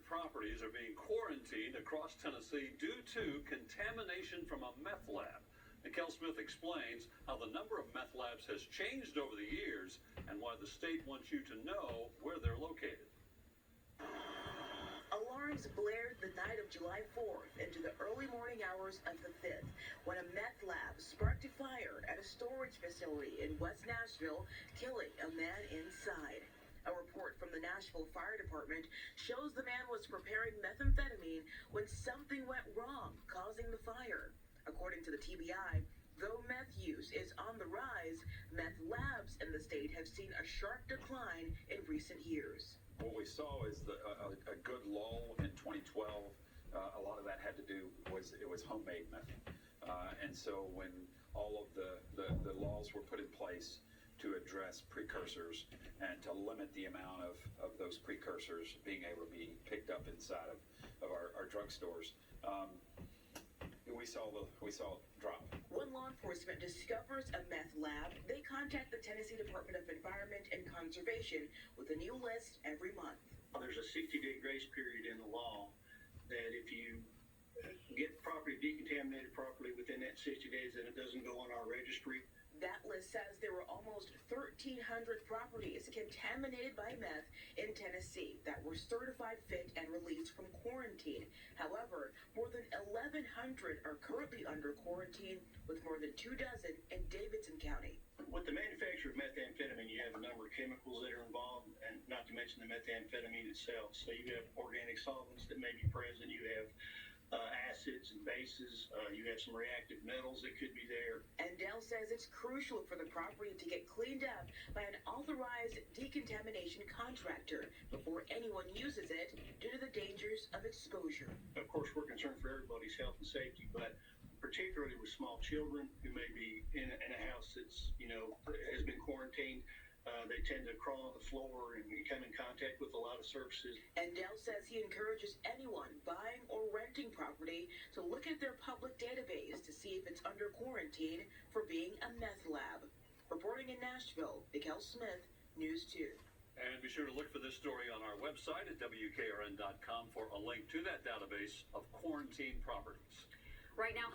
properties are being quarantined across Tennessee due to contamination from a meth lab. Nicole Smith explains how the number of meth labs has changed over the years and why the state wants you to know where they're located. Alarms blared the night of July 4th into the early morning hours of the 5th when a meth lab sparked a fire at a storage facility in West Nashville, killing a man inside. A report from the Nashville Fire Department shows the man was preparing methamphetamine when something went wrong, causing the fire. According to the TBI, though meth use is on the rise, meth labs in the state have seen a sharp decline in recent years. What we saw is a good lull in 2012. A lot of that had to do it was homemade meth, and so when all of the laws were put in place to address precursors and to limit the amount of those precursors being able to be picked up inside of our drugstores, we saw a drop. When law enforcement discovers a meth lab, they contact the Tennessee Department of Environment and Conservation with a new list every month. There's a 60-day grace period in the law that if you get property decontaminated properly within that 60 days, then it doesn't go on our registry. That list says there were almost 1,300 properties contaminated by meth in Tennessee that were certified fit and released from quarantine. However, more than 1,100 are currently under quarantine, with more than 24 in Davidson County. With the manufacture of methamphetamine, you have a number of chemicals that are involved, and not to mention the methamphetamine itself. So you have organic solvents that may be present. You have acids and bases. You have some reactive metals that could be there. And Dell says it's crucial for the property to get cleaned up by an authorized decontamination contractor before anyone uses it due to the dangers of exposure. Of course, we're concerned for everybody's health and safety, but particularly with small children who may be in a house that's, has been quarantined. They tend to crawl on the floor and come in contact with a lot of surfaces. And Dell says he encourages anyone buying or renting property to look at their public database to see if it's under quarantine for being a meth lab. Reporting in Nashville, Nicole Smith, News 2. And be sure to look for this story on our website at WKRN.com for a link to that database of quarantine properties. Right now,